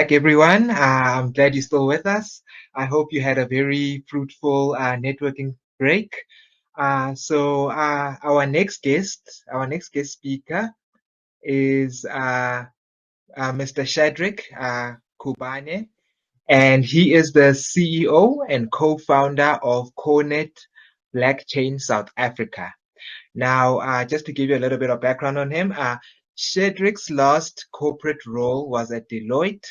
back, everyone. I'm glad you're still with us. I hope you had a very fruitful networking break. Our next guest speaker is Mr. Shadrack Kubyane, and he is the CEO and co-founder of CoreNet Blockchain South Africa. Now, just to give you a little bit of background on him, Shadrack's last corporate role was at Deloitte.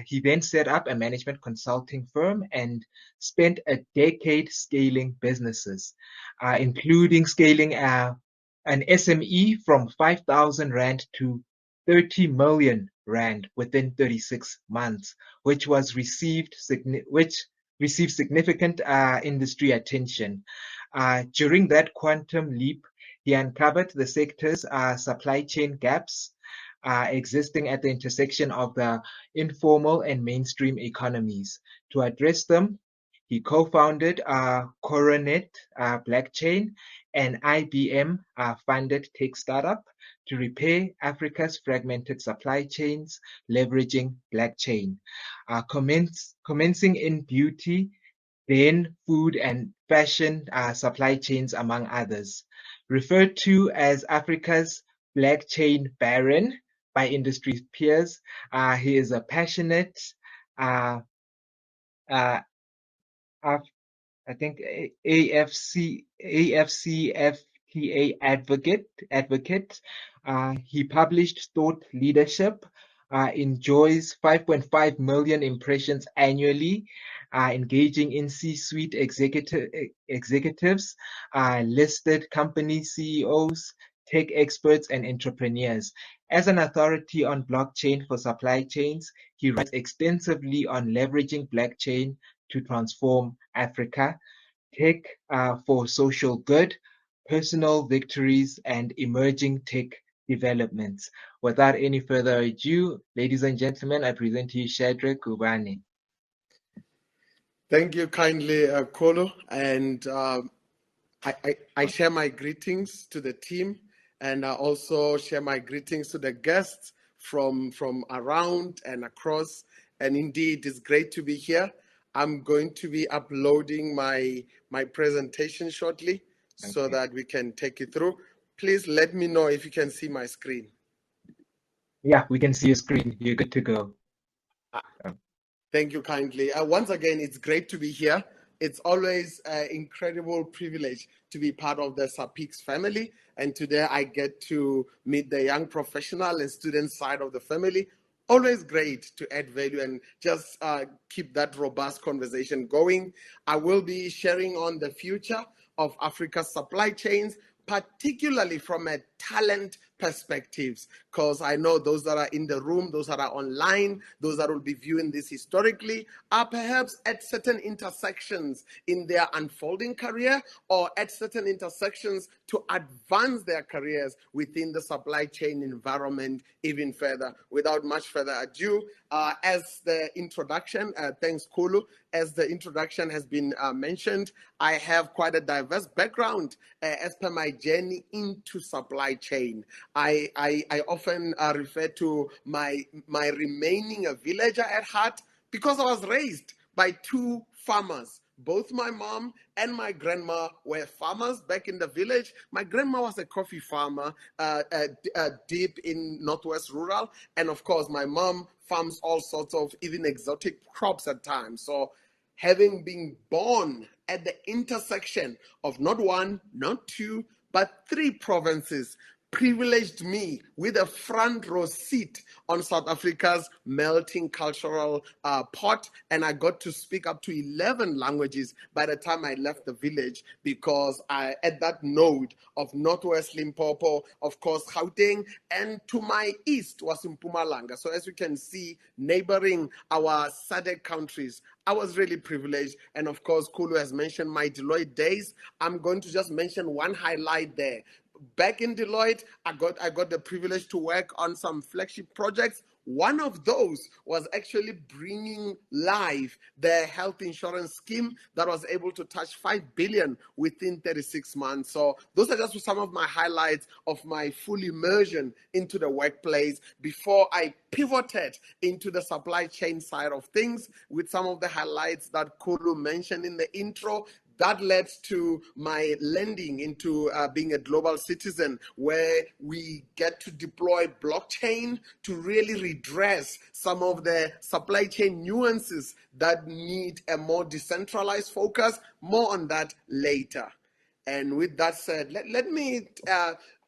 He then set up a management consulting firm and spent a decade scaling businesses, including scaling an SME from 5,000 Rand to 30 million Rand within 36 months, which received significant industry attention. During that quantum leap, he uncovered the sector's supply chain gaps existing at the intersection of the informal and mainstream economies. To address them, he co-founded Coronet Blockchain, an IBM-funded tech startup to repair Africa's fragmented supply chains, leveraging blockchain. Commencing in beauty, then food and fashion supply chains, among others. Referred to as Africa's blockchain baron by industry peers, he is a passionate, uh, uh, I think AFCFTA advocate. He published Thought Leadership, enjoys 5.5 million impressions annually, engaging in C-suite executives, listed company CEOs, tech experts, and entrepreneurs. As an authority on blockchain for supply chains, he writes extensively on leveraging blockchain to transform Africa, tech for social good, personal victories, and emerging tech developments. Without any further ado, ladies and gentlemen, I present to you Shadrack Kubyane. Thank you kindly, Kolo, and I share my greetings to the team, and I also share my greetings to the guests from around and across. And indeed, it's great to be here. I'm going to be uploading my presentation shortly so that we can take it through. Please let me know if you can see my screen. Yeah, we can see your screen. You're good to go. Thank you kindly. Once again, it's great to be here. It's always an incredible privilege to be part of the SAPIX family. And today I get to meet the young professional and student side of the family. Always great to add value and just keep that robust conversation going. I will be sharing on the future of Africa's supply chains, particularly from a talent perspectives, because I know those that are in the room, those that are online, those that will be viewing this historically, are perhaps at certain intersections in their unfolding career or at certain intersections to advance their careers within the supply chain environment even further. Without much further ado, as the introduction, thanks Kulu, as the introduction has been mentioned, I have quite a diverse background as per my journey into supply chain. I often refer to my remaining a villager at heart because I was raised by two farmers. Both my mom and my grandma were farmers back in the village. My grandma was a coffee farmer deep in Northwest Rural. And of course, my mom farms all sorts of even exotic crops at times. So having been born at the intersection of not one, not two, but three provinces, privileged me with a front row seat on South Africa's melting cultural pot, and I got to speak up to 11 languages by the time I left the village, because I, at that node of Northwest Limpopo, of course Gauteng, and to my east was Mpumalanga. So as you can see, neighboring our SADC countries, I was really privileged. And of course, Kulu has mentioned my Deloitte days. I'm going to just mention one highlight there. Back in Deloitte, I got the privilege to work on some flagship projects. One of those was actually bringing live the health insurance scheme that was able to touch 5 billion within 36 months. So those are just some of my highlights of my full immersion into the workplace before I pivoted into the supply chain side of things with some of the highlights that Kulu mentioned in the intro. That led to my landing into being a global citizen, where we get to deploy blockchain to really redress some of the supply chain nuances that need a more decentralized focus. More on that later. And with that said, let me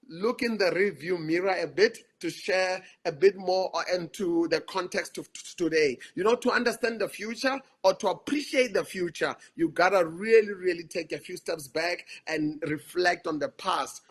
look in the review mirror a bit to share a bit more into the context of today. You know, to understand the future or to appreciate the future, you gotta really, really take a few steps back and reflect on the past.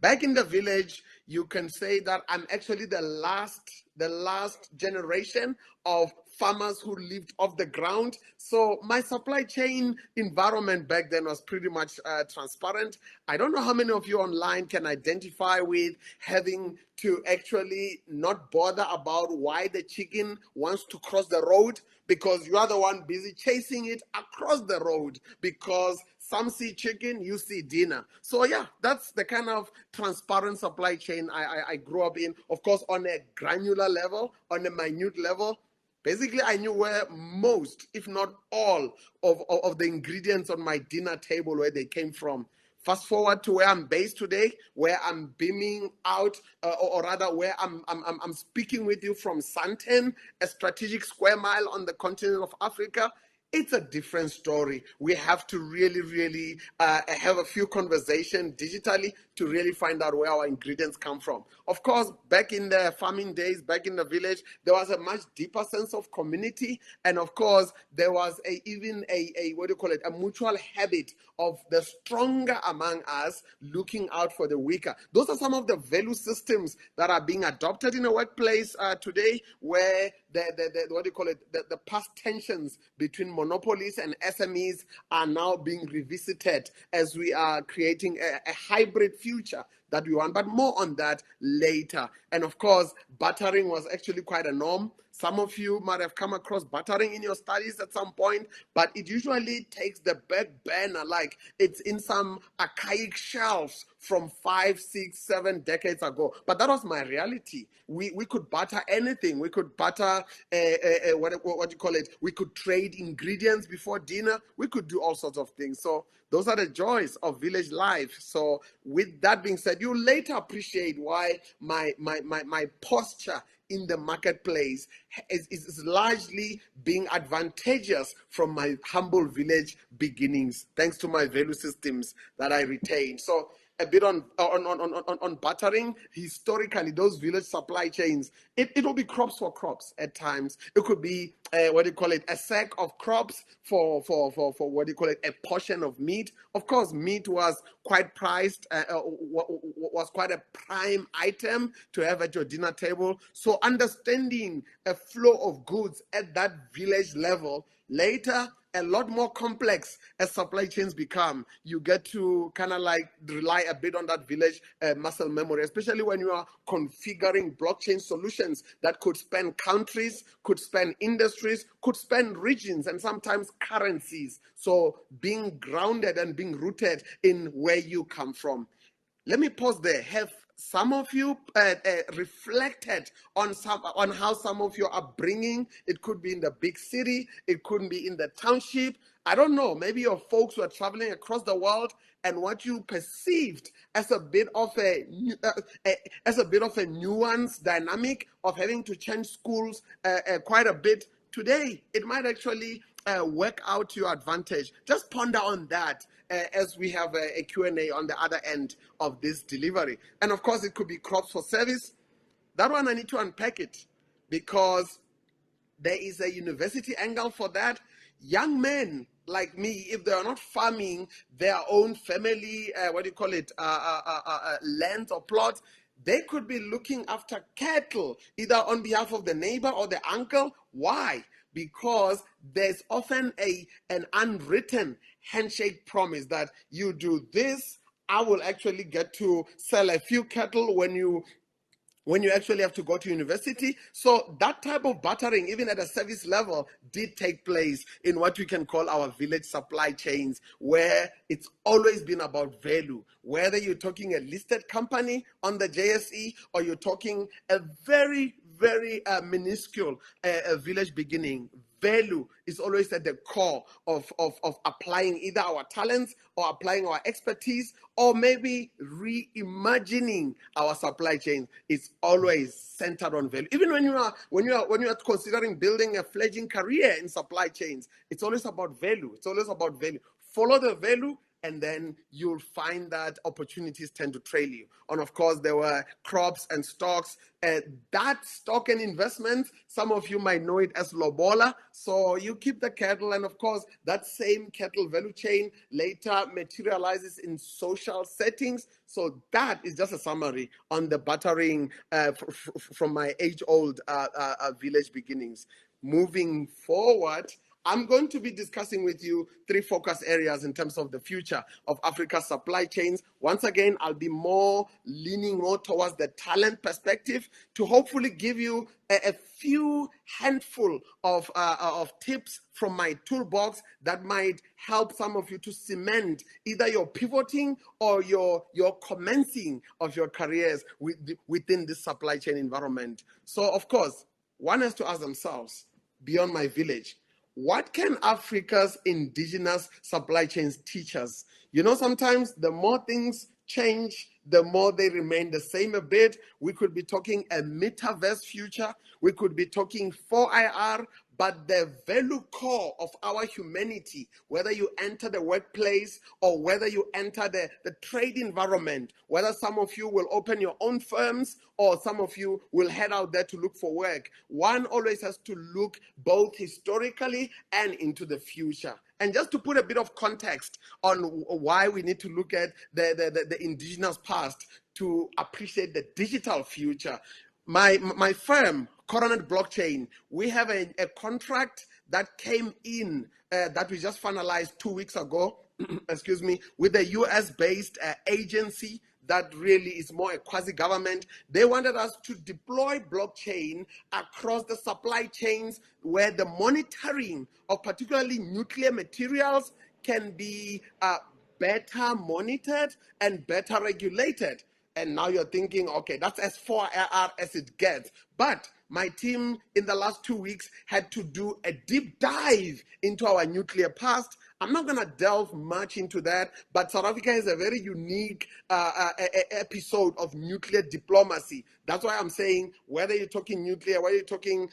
Back in the village, you can say that I'm actually the last generation of farmers who lived off the ground. So my supply chain environment back then was pretty much transparent. I don't know how many of you online can identify with having to actually not bother about why the chicken wants to cross the road, because you are the one busy chasing it across the road, because some see chicken, you see dinner. So yeah, that's the kind of transparent supply chain I grew up in. Of course, on a granular level, on a minute level. Basically, I knew where most, if not all, of the ingredients on my dinner table, where they came from. Fast forward to where I'm based today, where I'm beaming out, or rather where I'm speaking with you from Santen, a strategic square mile on the continent of Africa. It's a different story. We have to really, really have a few conversations digitally to really find out where our ingredients come from. Of course, back in the farming days, back in the village, there was a much deeper sense of community. And of course, there was even a what do you call it, a mutual habit of the stronger among us looking out for the weaker. Those are some of the value systems that are being adopted in the workplace today, where the what do you call it, the past tensions between monopolies and SMEs are now being revisited as we are creating a hybrid future that we want. But more on that later. And of course, bartering was actually quite a norm. Some of you might have come across bartering in your studies at some point, but it usually takes the back burner, like it's in some archaic shelves from 5, 6, 7 decades ago. But that was my reality. We could barter anything. We could barter, what do you call it? We could trade ingredients before dinner. We could do all sorts of things. So those are the joys of village life. So with that being said, you later appreciate why my posture in the marketplace is largely being advantageous from my humble village beginnings, thanks to my value systems that I retained. So a bit on bartering. Historically, those village supply chains, it will be crops for crops at times. It could be what do you call it, a sack of crops for what do you call it, a portion of meat. Of course, meat was quite priced, was quite a prime item to have at your dinner table. So understanding a flow of goods at that village level, later a lot more complex as supply chains become. You get to kind of like rely a bit on that village muscle memory, especially when you are configuring blockchain solutions that could span countries, could span industries, could span regions, and sometimes currencies. So being grounded and being rooted in where you come from. Let me pause there. Have some of you reflected on how some of your upbringing? It could be in the big city, it couldn't be in the township. I don't know. Maybe your folks were traveling across the world, and what you perceived as a bit of a nuanced dynamic of having to change schools quite a bit. Today, it might actually work out to your advantage. Just ponder on that as we have a Q&A on the other end of this delivery. And of course, it could be crops for service. That one I need to unpack it, because there is a university angle for that. Young men like me, if they are not farming their own family, lands or plots, they could be looking after cattle, either on behalf of the neighbor or the uncle. Why? Because there's often an unwritten handshake promise that you do this, I will actually get to sell a few cattle when you when you actually have to go to university. So that type of bartering, even at a service level, did take place in what we can call our village supply chains, where it's always been about value. Whether you're talking a listed company on the JSE or you're talking a very, very minuscule village beginning, value is always at the core of applying either our talents or applying our expertise, or maybe reimagining our supply chain. It's always centered on value. Even when you are considering building a fledgling career in supply chains, it's always about value. It's always about value. Follow the value, and then you'll find that opportunities tend to trail you. And of course, there were crops and stocks. That stock and investment, some of you might know it as lobola. So you keep the cattle, and of course, that same cattle value chain later materializes in social settings. So that is just a summary on the bartering from my age-old village beginnings. Moving forward, I'm going to be discussing with you 3 focus areas in terms of the future of Africa's supply chains. Once again, I'll be leaning more towards the talent perspective to hopefully give you a few handful of tips from my toolbox that might help some of you to cement either your pivoting or your commencing of your careers within this supply chain environment. So, of course, one has to ask themselves, beyond my village, what can Africa's indigenous supply chains teach us? You know, sometimes the more things change, the more they remain the same a bit. We could be talking a metaverse future. We could be talking 4IR, but the value core of our humanity, whether you enter the workplace or whether you enter the trade environment, whether some of you will open your own firms or some of you will head out there to look for work, one always has to look both historically and into the future. And just to put a bit of context on why we need to look at the indigenous past to appreciate the digital future, my firm, Coronet Blockchain, we have a contract that came in that we just finalized 2 weeks ago, excuse me, with a US-based agency that really is more a quasi-government. They wanted us to deploy blockchain across the supply chains where the monitoring of particularly nuclear materials can be better monitored and better regulated. And now you're thinking, okay, that's as 4IR as it gets. But my team in the last 2 weeks had to do a deep dive into our nuclear past. I'm not going to delve much into that, but South Africa is a very unique episode of nuclear diplomacy. That's why I'm saying whether you're talking nuclear, whether you're talking,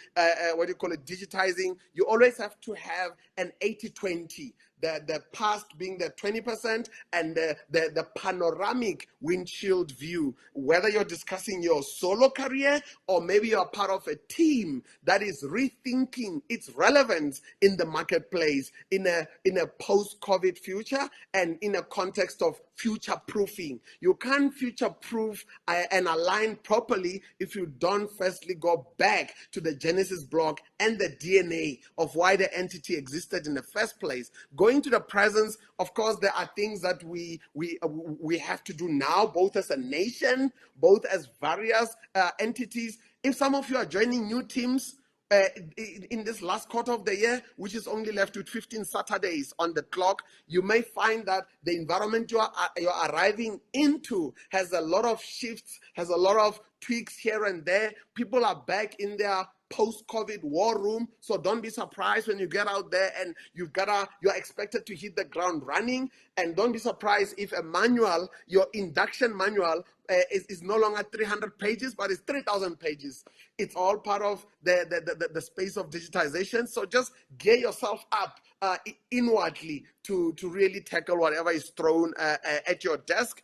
what do you call it, digitizing, you always have to have an 80-20. The past being the 20% and the panoramic windshield view, whether you're discussing your solo career or maybe you're part of a team that is rethinking its relevance in the marketplace in a post-COVID future and in a context of future proofing. You can't future proof and align properly if you don't firstly go back to the Genesis block and the DNA of why the entity existed in the first place. Going to the presence, of course, there are things that we have to do now, both as a nation, both as various entities. If some of you are joining new teams in this last quarter of the year, which is only left with 15 Saturdays on the clock, you may find that the environment you're arriving into has a lot of shifts, has a lot of tweaks here and there. People are back in their post-COVID war room, so don't be surprised when you get out there and you're expected to hit the ground running. And don't be surprised if a manual, your induction manual, is no longer 300 pages, but it's 3,000 pages. It's all part of the space of digitization. So just gear yourself up inwardly to really tackle whatever is thrown at your desk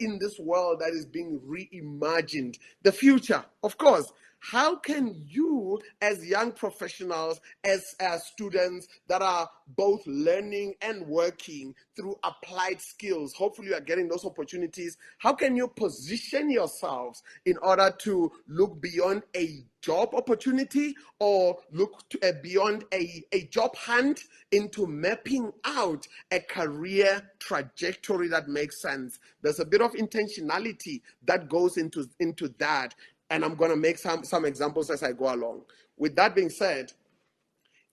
in this world that is being reimagined. The future, of course. How can you, as young professionals, as students that are both learning and working through applied skills, hopefully you are getting those opportunities, how can you position yourselves in order to look beyond a job opportunity or look beyond a job hunt into mapping out a career trajectory that makes sense? There's a bit of intentionality that goes into that. And I'm going to make some examples as I go along. With that being said,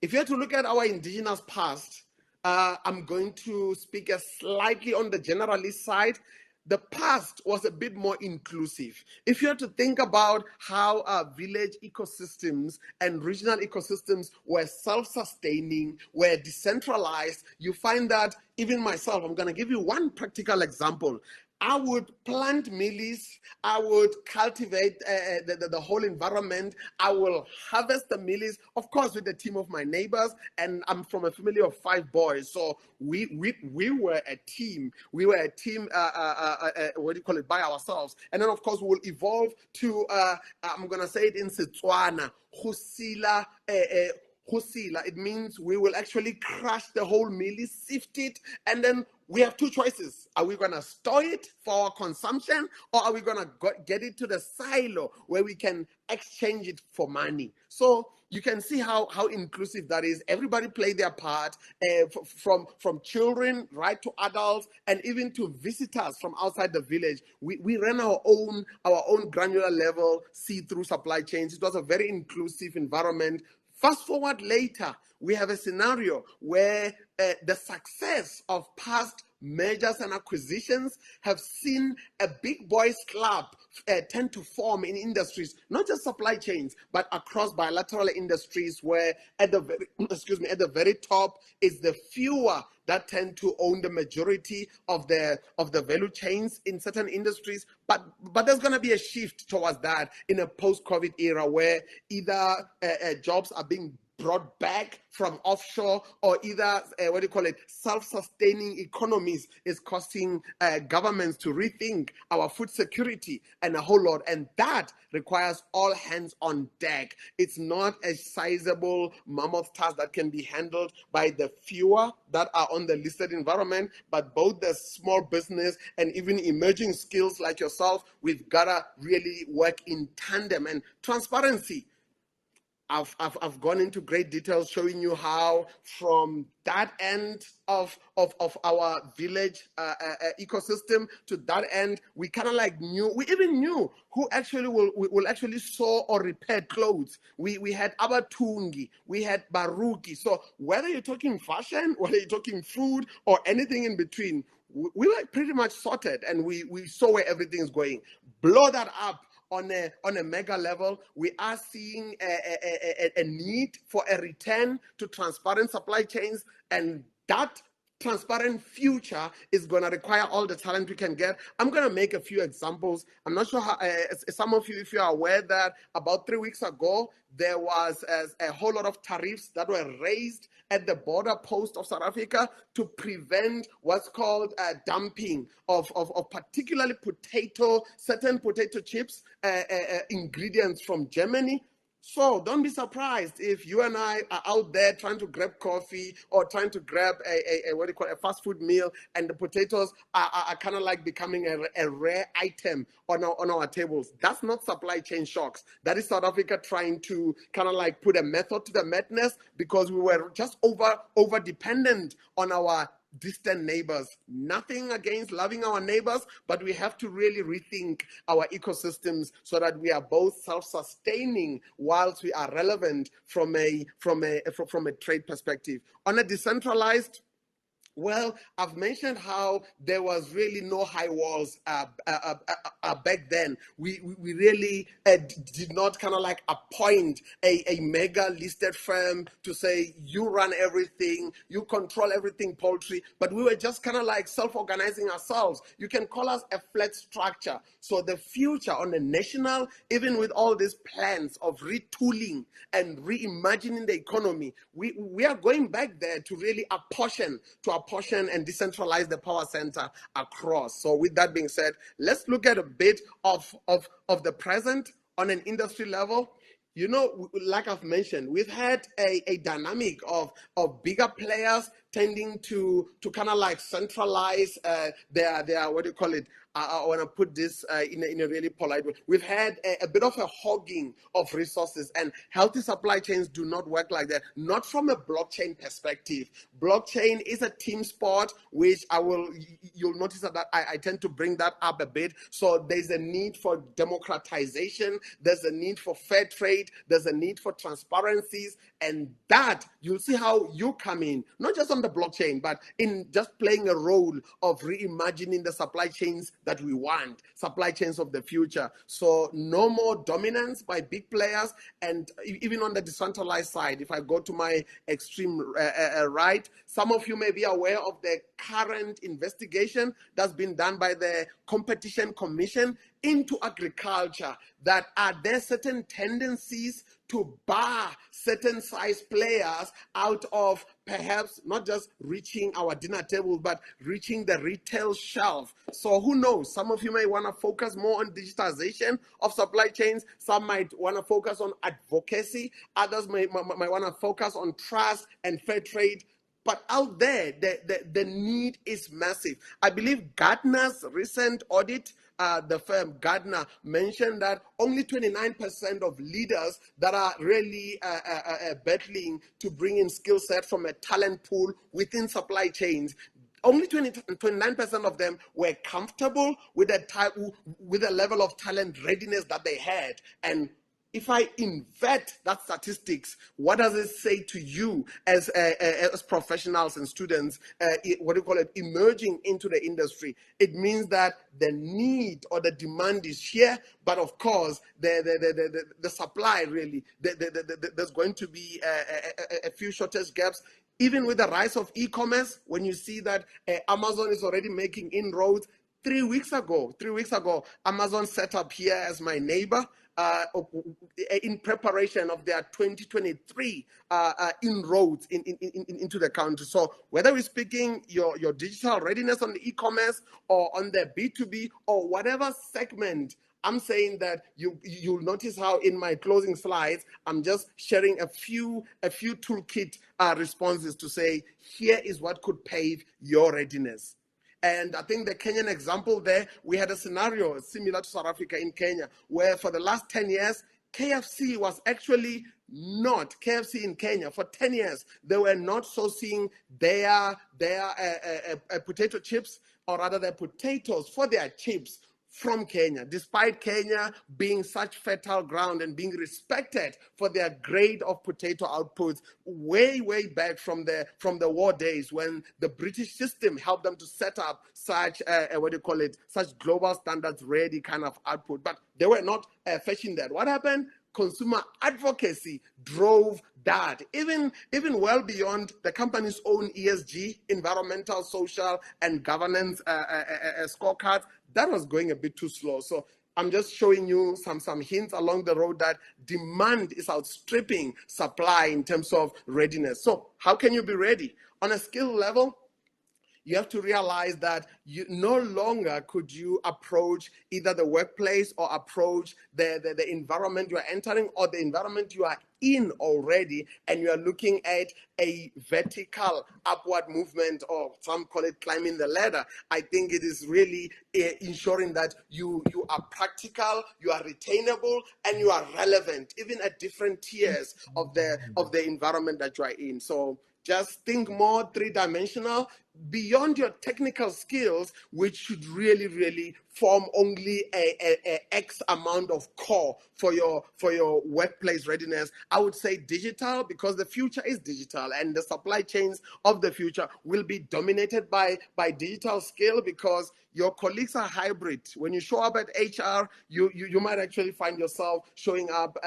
if you have to look at our indigenous past, I'm going to speak slightly on the generalist side. The past was a bit more inclusive. If you have to think about how village ecosystems and regional ecosystems were self-sustaining, were decentralized, you find that even myself, I'm going to give you one practical example. I would plant mealies. I would cultivate the whole environment. I will harvest the mealies, of course, with a team of my neighbors. And I'm from a family of 5 boys, so we were a team. We were a team. What do you call it? By ourselves. And then, of course, we will evolve to. I'm gonna say it in Setswana. Husila. Husila. It means we will actually crush the whole mealie, sift it, and then we have 2 choices. Are we going to store it for our consumption, or are we going to get it to the silo where we can exchange it for money? So you can see how inclusive that is. Everybody played their part, from children right to adults, and even to visitors from outside the village. We ran our own granular level see-through supply chains. It was a very inclusive environment. Fast forward later, we have a scenario where the success of past mergers and acquisitions have seen a big boys club tend to form in industries, not just supply chains, but across bilateral industries, where at the very top is the fewer that tend to own the majority of the value chains in certain industries. But there's going to be a shift towards that in a post-COVID era, where either jobs are being brought back from offshore, or either self-sustaining economies is costing governments to rethink our food security and a whole lot. And that requires all hands on deck. It's not a sizable mammoth task that can be handled by the fewer that are on the listed environment, but both the small business and even emerging skills like yourself, we've got to really work in tandem. And transparency, I've gone into great details showing you how from that end of our village ecosystem to that end, we kind of like we even knew who actually will actually sew or repair clothes. We had Abatungi, we had Baruki. So whether you're talking fashion, whether you're talking food, or anything in between, we were pretty much sorted, and we saw where everything's going. Blow that up on a mega level. We are seeing a need for a return to transparent supply chains, and that transparent future is going to require all the talent we can get. I'm going to make a few examples. I'm not sure how, some of you, if you are aware that about 3 weeks ago, there was a whole lot of tariffs that were raised at the border post of South Africa to prevent what's called dumping of particularly certain potato chips, ingredients from Germany. So don't be surprised if you and I are out there trying to grab coffee or trying to grab a fast food meal, and the potatoes are kind of like becoming a rare item on our tables. That's not supply chain shocks. That is South Africa trying to kind of like put a method to the madness, because we were just over dependent on our distant neighbors. Nothing against loving our neighbors, but we have to really rethink our ecosystems so that we are both self-sustaining whilst we are relevant from a trade perspective. On a decentralized, well, I've mentioned how there was really no high walls back then. We really did not kind of like appoint a mega listed firm to say, you run everything, you control everything poultry, but we were just kind of like self-organizing ourselves. You can call us a flat structure. So the future on the national, even with all these plans of retooling and reimagining the economy, we are going back there to really apportion and decentralize the power center across. So with that being said, let's look at a bit of the present on an industry level. You know, like I've mentioned, we've had a dynamic of bigger players tending to kind of like centralize their what do you call it? I want to put this in a really polite way. We've had a bit of a hogging of resources, and healthy supply chains do not work like that. Not from a blockchain perspective. Blockchain is a team sport, which you'll notice that I tend to bring that up a bit. So there's a need for democratization. There's a need for fair trade. There's a need for transparencies, and that you'll see how you come in, not just on the blockchain, but in just playing a role of reimagining the supply chains that we want, supply chains of the future. So no more dominance by big players. And even on the decentralized side, if I go to my extreme right, some of you may be aware of the current investigation that's been done by the Competition Commission into agriculture, that are there certain tendencies to bar certain size players out of perhaps not just reaching our dinner table, but reaching the retail shelf. So who knows? Some of you may want to focus more on digitization of supply chains. Some might want to focus on advocacy. Others might want to focus on trust and fair trade. But out there, the need is massive. I believe Gartner's recent audit, the firm Gartner, mentioned that only 29% of leaders that are really battling to bring in skill set from a talent pool within supply chains, only 29% of them were comfortable with the level of talent readiness that they had. And if I invert that statistics, what does it say to you as professionals and students, what do you call it, emerging into the industry? It means that the need or the demand is here, but of course, the supply really, there's going to be a few shortage gaps. Even with the rise of e-commerce, when you see that Amazon is already making inroads. 3 weeks ago, Amazon set up here as my neighbor in preparation of their 2023 inroads into the country. So whether we're speaking your digital readiness on the e-commerce or on the B2B or whatever segment, I'm saying that you'll notice how in my closing slides, I'm just sharing a few toolkit responses to say, here is what could pave your readiness. And I think the Kenyan example there, we had a scenario similar to South Africa in Kenya, where for the last 10 years, KFC was actually not, KFC in Kenya, for 10 years, they were not sourcing their potato chips, or rather their potatoes for their chips from Kenya, despite Kenya being such fertile ground and being respected for their grade of potato outputs way back from the war days, when the British system helped them to set up such such global standards ready kind of output. But they were not fetching that. What happened? Consumer advocacy drove that, even well beyond the company's own ESG, environmental, social, and governance scorecards. That was going a bit too slow. So I'm just showing you some hints along the road that demand is outstripping supply in terms of readiness. So how can you be ready? On a skill level, you have to realize that you no longer could you approach either the workplace or approach the environment you are entering or the environment you are in already, and you are looking at a vertical upward movement, or some call it climbing the ladder. I think it is really ensuring that you are practical, you are retainable, and you are relevant, even at different tiers of the environment that you are in. So just think more three-dimensional, beyond your technical skills, which should really form only a X amount of core for your workplace readiness. I would say digital, because the future is digital, and the supply chains of the future will be dominated by digital skill, because your colleagues are hybrid. When you show up at HR, you might actually find yourself showing up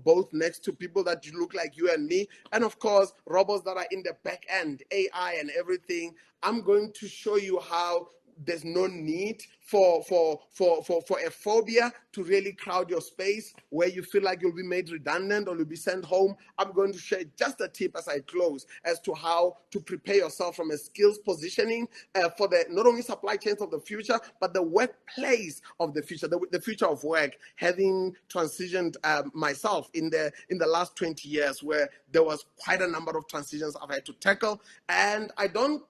both next to people that you look like you and me, and of course robots that are in the back end, AI and everything. I'm going to show you how there's no need for a phobia to really crowd your space where you feel like you'll be made redundant or you'll be sent home. I'm going to share just a tip as I close as to how to prepare yourself from a skills positioning for the not only supply chains of the future, but the workplace of the future, the future of work. Having transitioned myself in the last 20 years, where there was quite a number of transitions I've had to tackle, and I don't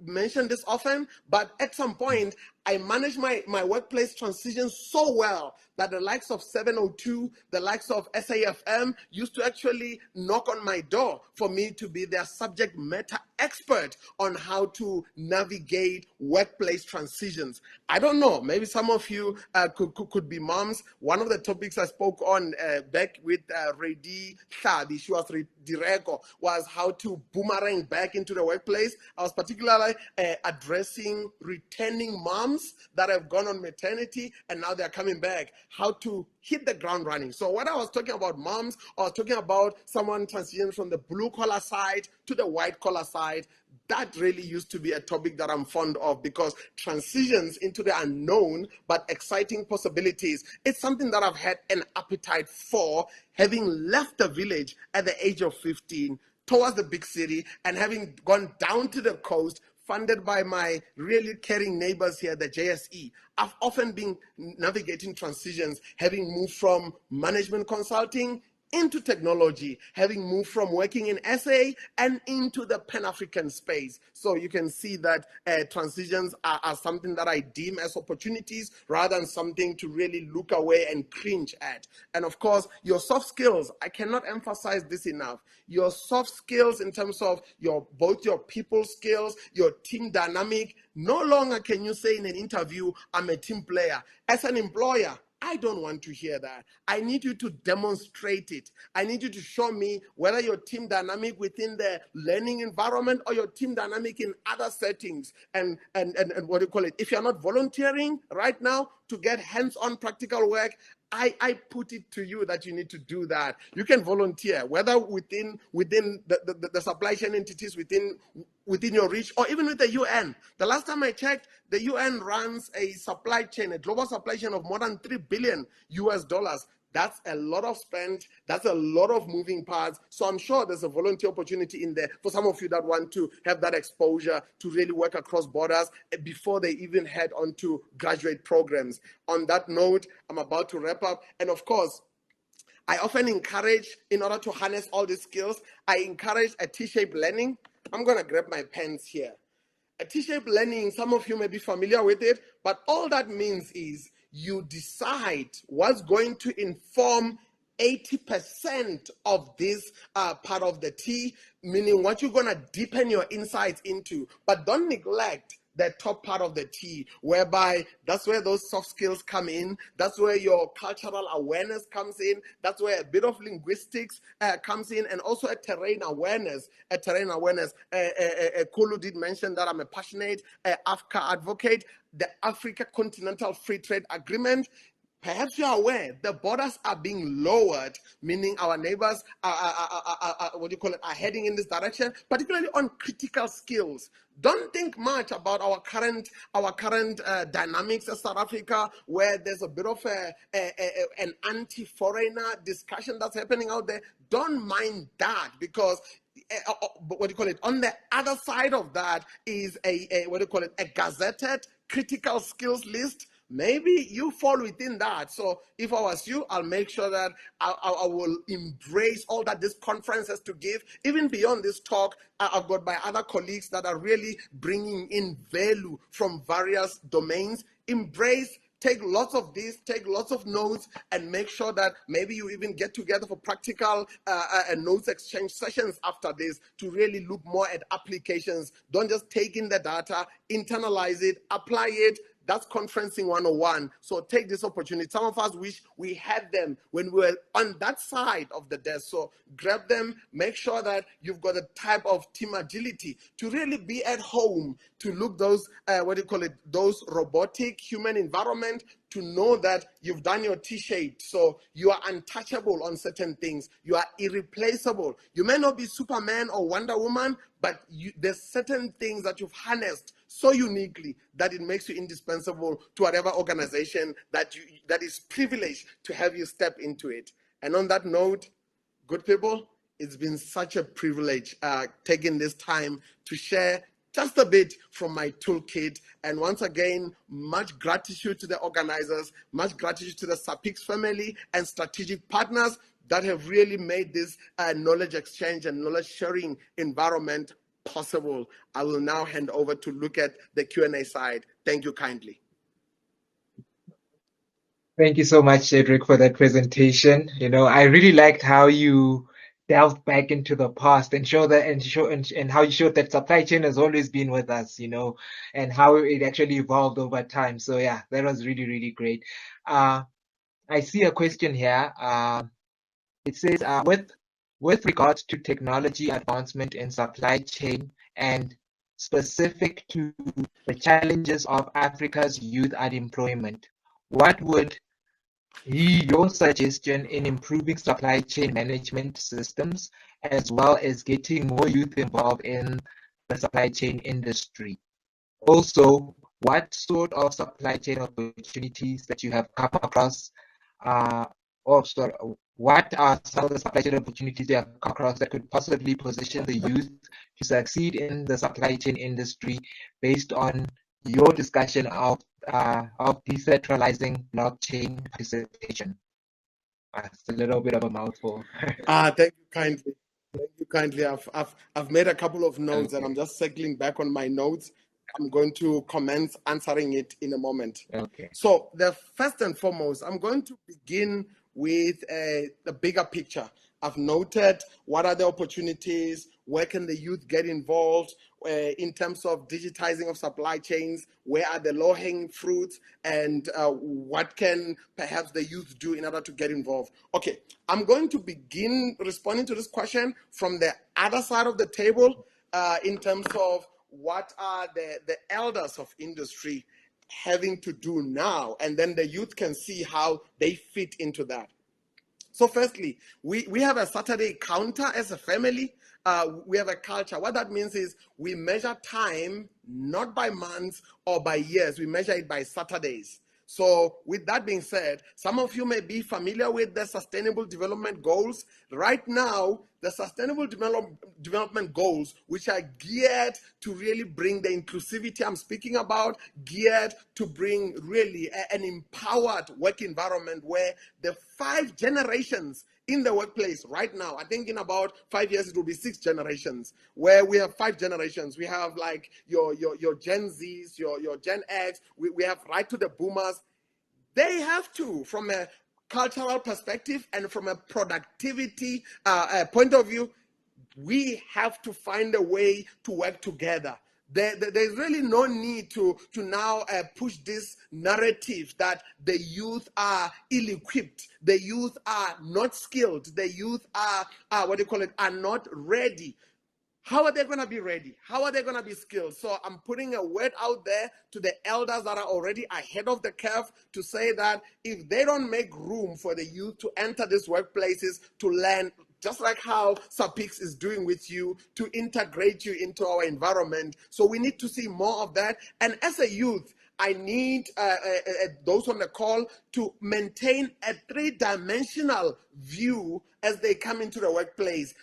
mention this often, but at some point I managed my workplace transition so well that the likes of 702, the likes of SAFM used to actually knock on my door for me to be their subject matter expert on how to navigate workplace transitions. I don't know, maybe some of you could be moms. One of the topics I spoke on back with Redi Thabi, she was Direko, was how to boomerang back into the workplace. I was particularly addressing returning moms that have gone on maternity and now they're coming back, how to hit the ground running. So when I was talking about moms, I was talking about someone transitioning from the blue collar side to the white collar side. That really used to be a topic that I'm fond of, because transitions into the unknown but exciting possibilities, it's something that I've had an appetite for, having left the village at the age of 15 towards the big city and having gone down to the coast, funded by my really caring neighbors here, the JSE. I've often been navigating transitions, having moved from management consulting into technology, having moved from working in SA and into the Pan-African space. So you can see that transitions are something that I deem as opportunities rather than something to really look away and cringe at. And of course, your soft skills, I cannot emphasize this enough. Your soft skills in terms of both your people skills, your team dynamic. No longer can you say in an interview, I'm a team player. As an employer, I don't want to hear that. I need you to demonstrate it. I need you to show me whether your team dynamic within the learning environment or your team dynamic in other settings. And what do you call it? If you're not volunteering right now to get hands-on practical work, I put it to you that you need to do that. You can volunteer, whether within the supply chain entities within your reach, or even with the UN. The last time I checked, the UN runs a supply chain, a global supply chain of more than $3 billion US. That's a lot of spend. That's a lot of moving parts. So I'm sure there's a volunteer opportunity in there for some of you that want to have that exposure to really work across borders before they even head on to graduate programs. On that note, I'm about to wrap up. And of course, I often encourage, in order to harness all these skills, I encourage a T-shaped learning. I'm going to grab my pens here. A T-shaped learning, some of you may be familiar with it, but all that means is you decide what's going to inform 80% of this part of the T, meaning what you're going to deepen your insights into, but don't neglect the top part of the T, whereby that's where those soft skills come in. That's where your cultural awareness comes in. That's where a bit of linguistics comes in, and also a terrain awareness. Kulu did mention that I'm a passionate AFCA advocate. The Africa Continental Free Trade Agreement, perhaps you are aware, the borders are being lowered, meaning our neighbors are heading in this direction, particularly on critical skills. Don't think much about our current dynamics in South Africa, where there's a bit of an anti-foreigner discussion that's happening out there. Don't mind that, because on the other side of that is a gazetted critical skills list. Maybe you fall within that. So if I was you, I'll make sure that I will embrace all that this conference has to give. Even beyond this talk, I've got my other colleagues that are really bringing in value from various domains. Embrace, take lots of this, take lots of notes, and make sure that maybe you even get together for practical notes exchange sessions after this to really look more at applications. Don't just take in the data, internalize it, apply it. That's conferencing 101. So take this opportunity. Some of us wish we had them when we were on that side of the desk. So grab them. Make sure that you've got a type of team agility to really be at home, to look those, those robotic human environment, to know that you've done your T-shaped. So you are untouchable on certain things. You are irreplaceable. You may not be Superman or Wonder Woman, but there's certain things that you've harnessed so uniquely that it makes you indispensable to whatever organization that is privileged to have you step into it. And on that note, good people, it's been such a privilege taking this time to share just a bit from my toolkit. And once again, much gratitude to the organizers, much gratitude to the SAPICS family and strategic partners that have really made this knowledge exchange and knowledge sharing environment possible. I will now hand over to look at the Q&A side. Thank you kindly. Thank you so much, Shadrack, for that presentation. I really liked how you delved back into the past and and how you showed that supply chain has always been with us, and how it actually evolved over time. So yeah, that was really, really great. I see a question here. It says, with regards to technology advancement in supply chain and specific to the challenges of Africa's youth unemployment, what would your suggestion in improving supply chain management systems as well as getting more youth involved in the supply chain industry? Also, what sort of supply chain opportunities that you have come across, what are some of the supply chain opportunities you have come across that could possibly position the youth to succeed in the supply chain industry based on your discussion of decentralizing blockchain participation? It's a little bit of a mouthful. Thank you kindly. Thank you kindly. I've made a couple of notes, and I'm just circling back on my notes. I'm going to commence answering it in a moment. Okay. So the first and foremost, I'm going to begin with the bigger picture. I've noted what are the opportunities, where can the youth get involved in terms of digitizing of supply chains, where are the low-hanging fruits, and what can perhaps the youth do in order to get involved. Okay, I'm going to begin responding to this question from the other side of the table in terms of what are the elders of industry having to do now, and then the youth can see how they fit into that. So firstly, we have a Saturday counter as a family. We have a culture. What that means is we measure time not by months or by years. We measure it by Saturdays. So with that being said, some of you may be familiar with the Sustainable Development Goals. Right now, the Sustainable Development Goals, which are geared to really bring the inclusivity I'm speaking about, geared to bring really an empowered work environment where the 5 generations in the workplace right now, I think in about 5 years it will be 6 generations, where we have 5 generations. We have like your Gen Zs, your Gen X, we have right to the boomers. They have to, from a cultural perspective and from a productivity point of view, we have to find a way to work together. There's really no need to now push this narrative that the youth are ill-equipped, the youth are not skilled, the youth are are not ready. How are they going to be ready? How are they going to be skilled? So I'm putting a word out there to the elders that are already ahead of the curve to say that if they don't make room for the youth to enter these workplaces to learn, just like how SAPICS is doing with you, to integrate you into our environment. So we need to see more of that. And as a youth, I need those on the call to maintain a 3-dimensional view as they come into the workplace.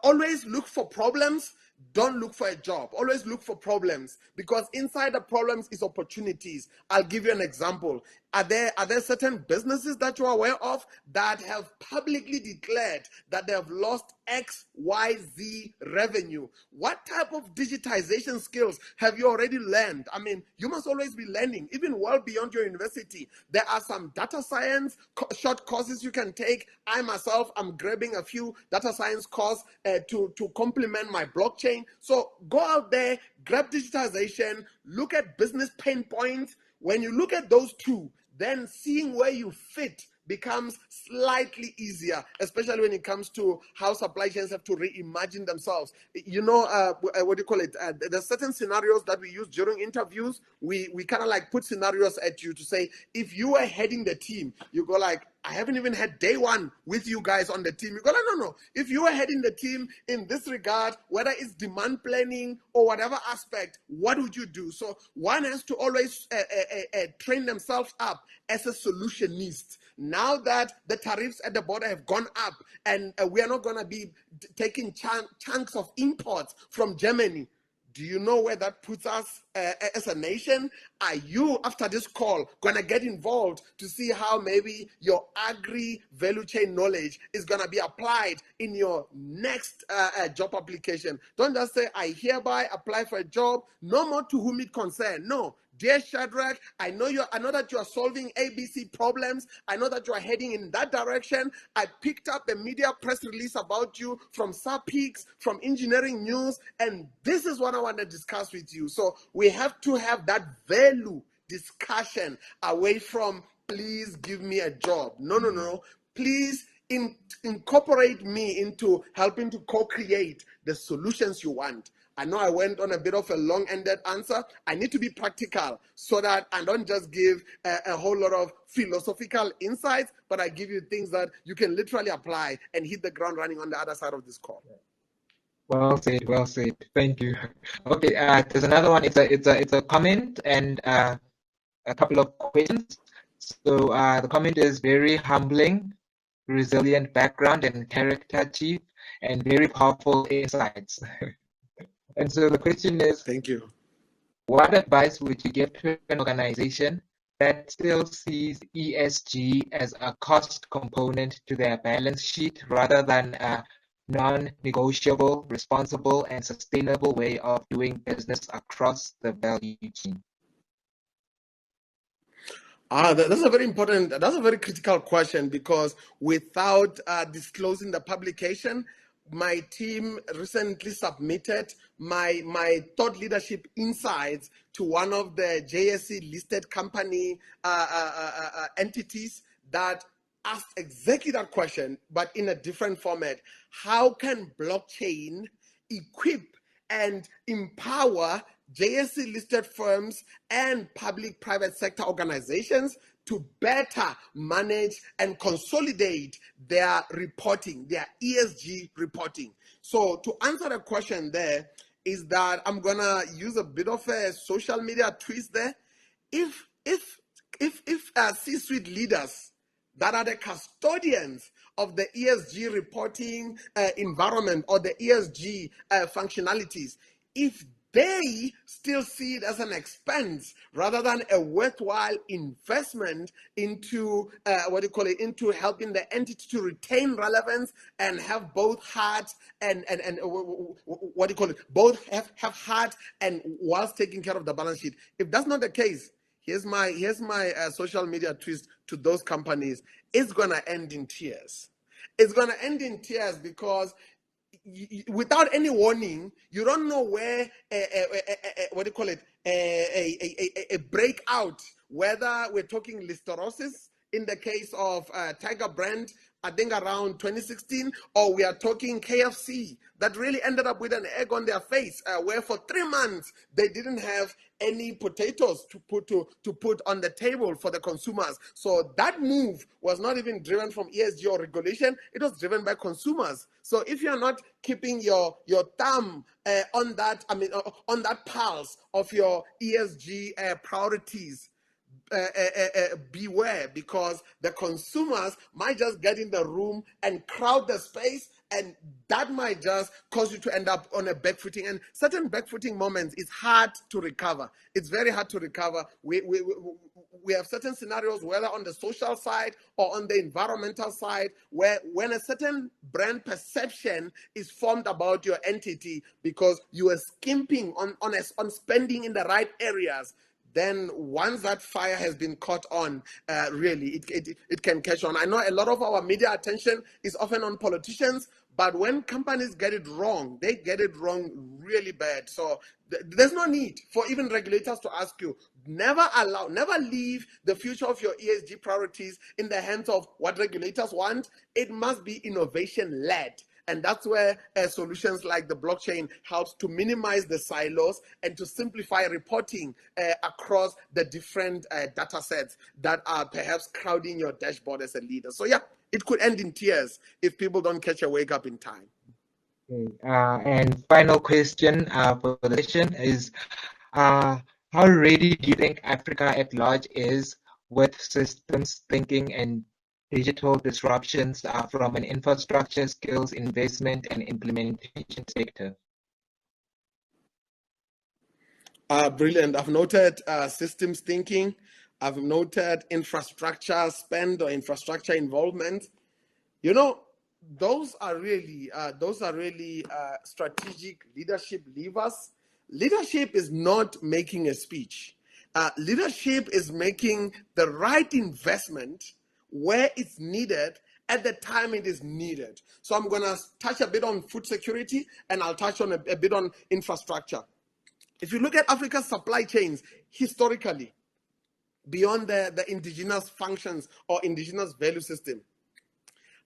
Always look for problems. Don't look for a job. Always look for problems, because inside the problems is opportunities. I'll give you an example. Are there certain businesses that you're aware of that have publicly declared that they have lost X, Y, Z revenue? What type of digitization skills have you already learned? I mean, you must always be learning, even well beyond your university. There are some data science short courses you can take. I myself am grabbing a few data science courses to complement my blockchain. So go out there, grab digitization, look at business pain points. When you look at those two, then seeing where you fit becomes slightly easier, especially when it comes to how supply chains have to reimagine themselves. You know, what do you call it? There's certain scenarios that we use during interviews. We kind of like put scenarios at you to say, if you were heading the team, you go like, I haven't even had day one with you guys on the team. You go, no. If you were heading the team in this regard, whether it's demand planning or whatever aspect, what would you do? So one has to always train themselves up as a solutionist. Now that the tariffs at the border have gone up and we are not going to be taking chunks of imports from Germany, do you know where that puts us as a nation? Are you, after this call, going to get involved to see how maybe your agri-value chain knowledge is going to be applied in your next job application? Don't just say, I hereby apply for a job, no more to whom it concerns. No. Dear Shadrack, I know that you are solving ABC problems. I know that you are heading in that direction. I picked up the media press release about you from SAPICS, from Engineering News, and this is what I want to discuss with you. So we have to have that value discussion away from, please give me a job. No. Please incorporate me into helping to co-create the solutions you want. I know I went on a bit of a long-ended answer. I need to be practical so that I don't just give a whole lot of philosophical insights, but I give you things that you can literally apply and hit the ground running on the other side of this call. Well said, well said. Thank you. Okay, there's another one. It's a comment and a couple of questions. So the comment is very humbling, resilient background and character, Chief, and very powerful insights. And so the question is, thank you. What advice would you give to an organization that still sees ESG as a cost component to their balance sheet rather than a non-negotiable, responsible, and sustainable way of doing business across the value chain? That's a very important, that's a very critical question, because without disclosing the publication, my team recently submitted my thought leadership insights to one of the JSE listed company entities that asked exactly that question, but in a different format. How can blockchain equip and empower JSE listed firms and public-private sector organizations to better manage and consolidate their reporting, their ESG reporting? So to answer the question there is that I'm gonna use a bit of a social media twist there. If C-suite leaders that are the custodians of the ESG reporting environment or the ESG functionalities, if they still see it as an expense rather than a worthwhile investment into into helping the entity to retain relevance and have both heart and both have heart and whilst taking care of the balance sheet. If that's not the case, here's my social media twist to those companies. It's gonna end in tears. It's gonna end in tears because without any warning, you don't know where a breakout, whether we're talking listeriosis in the case of Tiger Brand, I think around 2016, or we are talking KFC that really ended up with an egg on their face, where for 3 months they didn't have any potatoes to put on the table for the consumers. So that move was not even driven from ESG or regulation; it was driven by consumers. So if you're not keeping your thumb on that pulse of your ESG priorities, beware, because the consumers might just get in the room and crowd the space, and that might just cause you to end up on a backfooting. And certain backfooting moments is hard to recover. It's very hard to recover. We have certain scenarios, whether on the social side or on the environmental side, where when a certain brand perception is formed about your entity because you are skimping on spending in the right areas, then once that fire has been caught on, really, it can catch on. I know a lot of our media attention is often on politicians, but when companies get it wrong, they get it wrong really bad. So there's no need for even regulators to ask you. Never leave the future of your ESG priorities in the hands of what regulators want. It must be innovation-led. And that's where solutions like the blockchain helps to minimize the silos and to simplify reporting across the different data sets that are perhaps crowding your dashboard as a leader. So yeah, it could end in tears if people don't catch a wake up in time. Okay. And final question for the session is, how ready do you think Africa at large is with systems thinking and digital disruptions from an infrastructure, skills, investment, and implementation sector? Brilliant. I've noted systems thinking. I've noted infrastructure spend or infrastructure involvement. You know, those are really strategic leadership levers. Leadership is not making a speech. Leadership is making the right investment where it's needed at the time it is needed. So I'm going to touch a bit on food security, and I'll touch on a bit on infrastructure. If you look at Africa's supply chains historically, beyond the indigenous functions or indigenous value system,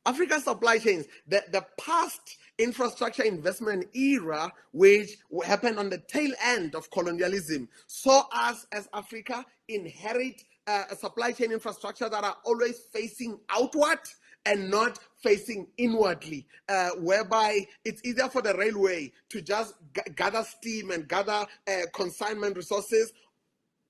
Africa's supply chains, the past infrastructure investment era, which happened on the tail end of colonialism, saw us as Africa inherit a supply chain infrastructure that are always facing outward and not facing inwardly, whereby it's easier for the railway to just gather steam and gather consignment resources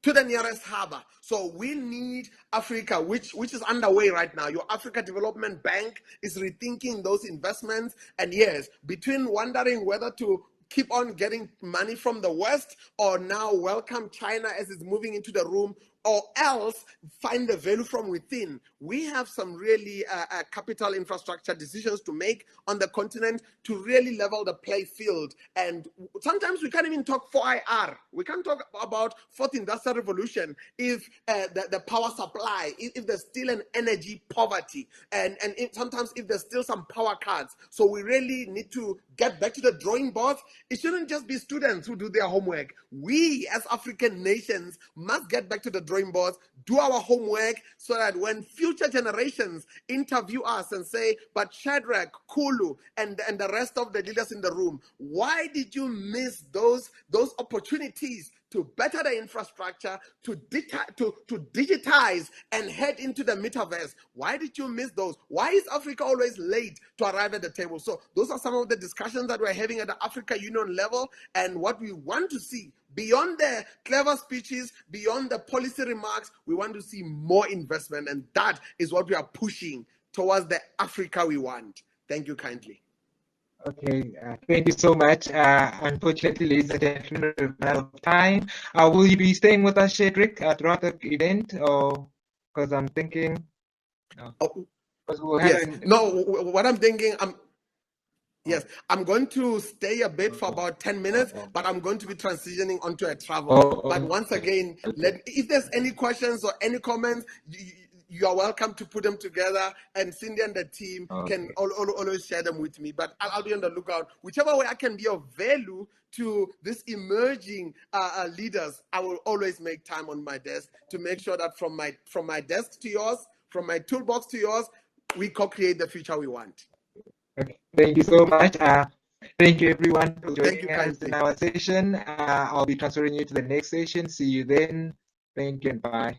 to the nearest harbor. So we need Africa, which is underway right now. Your Africa Development Bank is rethinking those investments. And yes, between wondering whether to keep on getting money from the West or now welcome China as it's moving into the room, or else find the value from within, we have some really capital infrastructure decisions to make on the continent to really level the play field. And sometimes we can't even talk 4IR. We can't talk about fourth industrial revolution if the power supply, if there's still an energy poverty, and sometimes if there's still some power cuts. So we really need to get back to the drawing board. It shouldn't just be students who do their homework. We as African nations must get back to the drawing board, do our homework, so that when future generations interview us and say, but Shadrack, Kulu, and the rest of the leaders in the room, why did you miss those opportunities to better the infrastructure, to digitize and head into the metaverse? Why did you miss those? Why is Africa always late to arrive at the table? So those are some of the discussions that we're having at the Africa Union level, and what we want to see beyond the clever speeches, beyond the policy remarks, we want to see more investment, and that is what we are pushing towards the Africa we want. Thank you kindly. Okay, thank you so much. Unfortunately, ladies and gentlemen, we're out of time. Will you be staying with us, Shadrack, throughout the event, or because I'm thinking? We'll have what I'm thinking, yes, I'm going to stay a bit for about 10 minutes, but I'm going to be transitioning onto a travel. But once again, if there's any questions or any comments, you are welcome to put them together, and Cindy and the team can always share them with me. But I'll be on the lookout. Whichever way I can be of value to this emerging leaders, I will always make time on my desk to make sure that from my desk to yours, from my toolbox to yours, we co-create the future we want. Okay. Thank you so much. Thank you everyone for joining us in our session. I'll be transferring you to the next session. See you then. Thank you and bye.